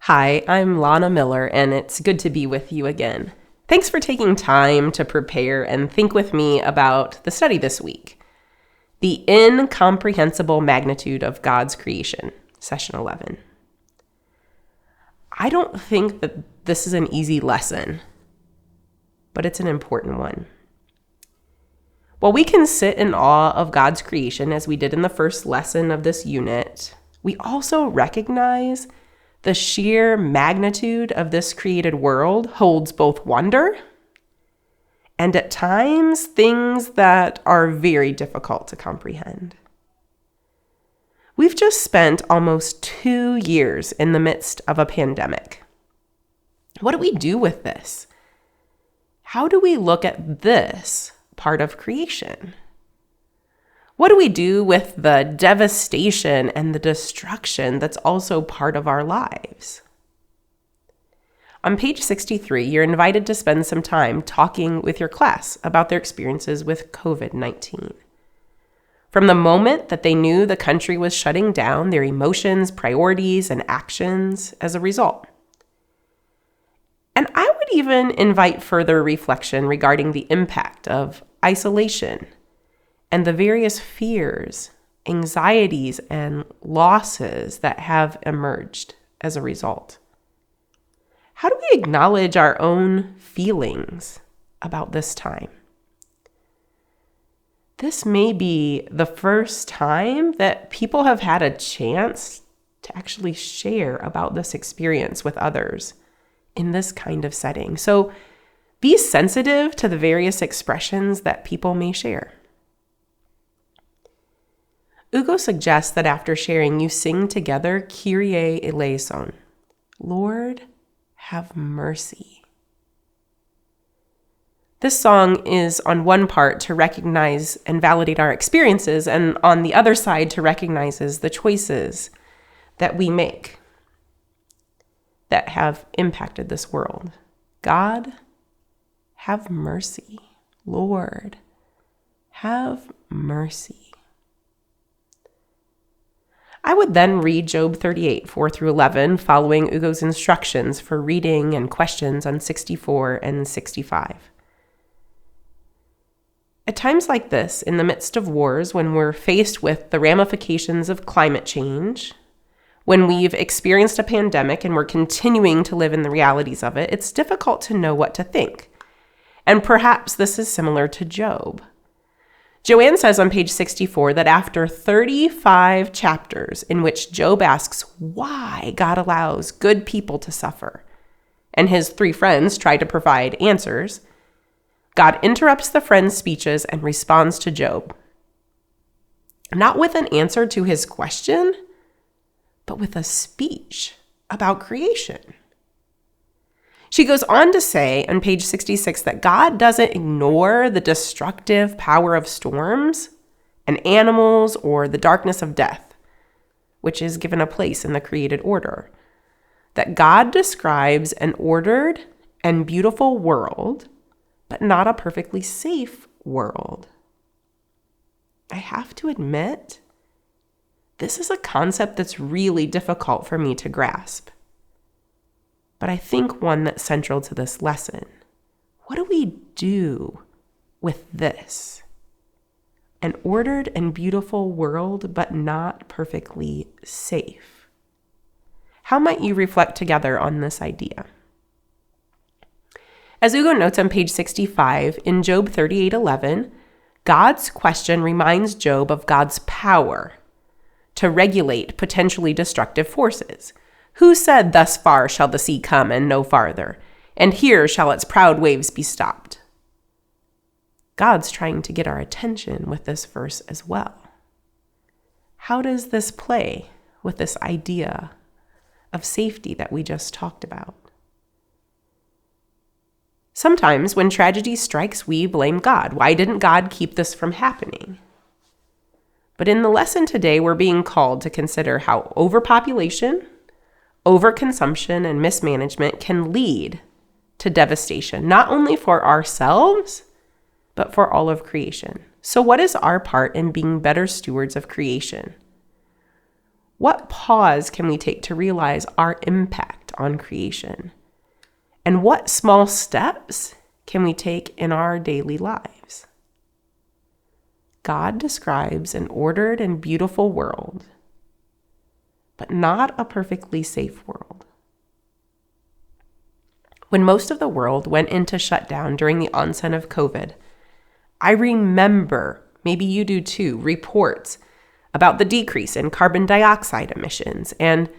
Hi, I'm Lana Miller, and it's good to be with you again. Thanks for taking time to prepare and think with me about the study this week. The Incomprehensible Magnitude of God's Creation, Session 11. I don't think that this is an easy lesson, but it's an important one. While we can sit in awe of God's creation, as we did in the first lesson of this unit, we also recognize the sheer magnitude of this created world holds both wonder and at times things that are very difficult to comprehend. We've just spent almost 2 years in the midst of a pandemic. What do we do with this? How do we look at this part of creation? What do we do with the devastation and the destruction that's also part of our lives? On page 63, you're invited to spend some time talking with your class about their experiences with COVID-19. From the moment that they knew the country was shutting down, their emotions, priorities, and actions as a result. And I would even invite further reflection regarding the impact of isolation and the various fears, anxieties, and losses that have emerged as a result. How do we acknowledge our own feelings about this time? This may be the first time that people have had a chance to actually share about this experience with others in this kind of setting. So be sensitive to the various expressions that people may share. Ugo suggests that after sharing, you sing together Kyrie eleison, Lord, have mercy. This song is on one part to recognize and validate our experiences, and on the other side to recognizes the choices that we make that have impacted this world. God, have mercy. Lord, have mercy. I would then read Job 38, 4 through 11, following Ugo's instructions for reading and questions on 64 and 65. At times like this, in the midst of wars, when we're faced with the ramifications of climate change, when we've experienced a pandemic and we're continuing to live in the realities of it, it's difficult to know what to think. And perhaps this is similar to Job. Joanne says on page 64 that after 35 chapters in which Job asks why God allows good people to suffer, and his 3 friends try to provide answers, God interrupts the friends' speeches and responds to Job. Not with an answer to his question, but with a speech about creation. She goes on to say on page 66 that God doesn't ignore the destructive power of storms and animals or the darkness of death, which is given a place in the created order. That God describes an ordered and beautiful world, but not a perfectly safe world. I have to admit, this is a concept that's really difficult for me to grasp. But I think one that's central to this lesson. What do we do with this? An ordered and beautiful world, but not perfectly safe. How might you reflect together on this idea? As Ugo notes on page 65, in Job 38:11, God's question reminds Job of God's power to regulate potentially destructive forces. Who said, "Thus far shall the sea come and no farther, and here shall its proud waves be stopped"? God's trying to get our attention with this verse as well. How does this play with this idea of safety that we just talked about? Sometimes when tragedy strikes, we blame God. Why didn't God keep this from happening? But in the lesson today, we're being called to consider how overpopulation, overconsumption, and mismanagement can lead to devastation, not only for ourselves, but for all of creation. So what is our part in being better stewards of creation? What pause can we take to realize our impact impact on creation? And what small steps can we take in our daily lives? God describes an ordered and beautiful world, but not a perfectly safe world. When most of the world went into shutdown during the onset of COVID, I remember, maybe you do too, reports about the decrease in carbon dioxide emissions and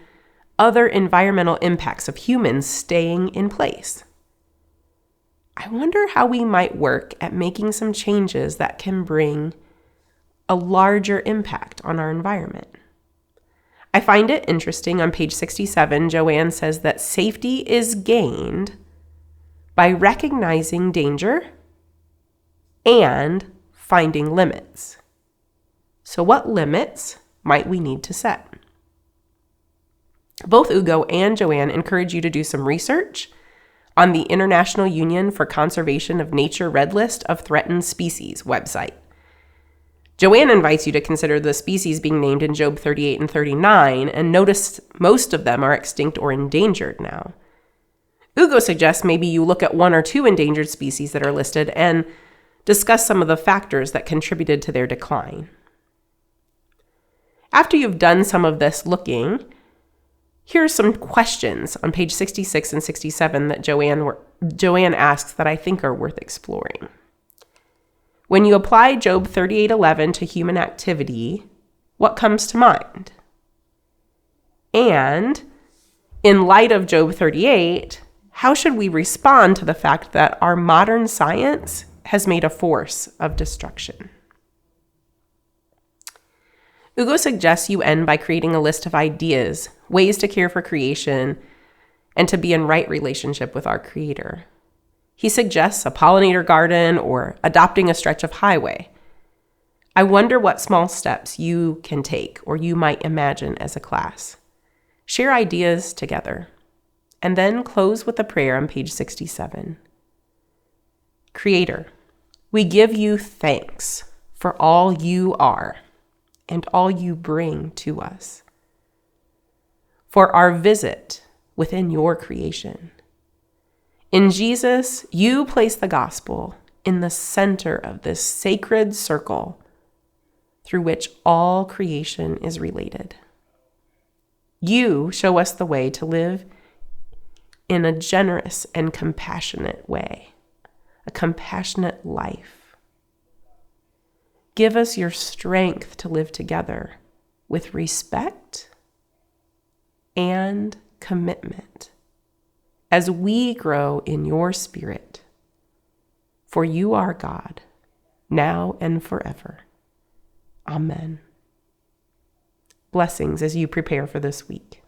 other environmental impacts of humans staying in place. I wonder how we might work at making some changes that can bring a larger impact on our environment. I find it interesting on page 67, Joanne says that safety is gained by recognizing danger and finding limits. So what limits might we need to set? Both Ugo and Joanne encourage you to do some research on the International Union for Conservation of Nature Red List of Threatened Species website. Joanne invites you to consider the species being named in Job 38 and 39, and notice most of them are extinct or endangered now. Ugo suggests maybe you look at one or two endangered species that are listed and discuss some of the factors that contributed to their decline. After you've done some of this looking, here are some questions on page 66 and 67 that Joanne asks that I think are worth exploring. When you apply Job 38:11 to human activity, what comes to mind? And in light of Job 38, how should we respond to the fact that our modern science has made a force of destruction? Ugo suggests you end by creating a list of ideas, ways to care for creation, and to be in right relationship with our Creator. He suggests a pollinator garden or adopting a stretch of highway. I wonder what small steps you can take or you might imagine as a class. Share ideas together, and then close with a prayer on page 67. Creator, we give you thanks for all you are and all you bring to us, for our visit within your creation. In Jesus, you place the gospel in the center of this sacred circle through which all creation is related. You show us the way to live in a generous and compassionate way, a compassionate life. Give us your strength to live together with respect and commitment as we grow in your spirit. For you are God, now and forever. Amen. Blessings as you prepare for this week.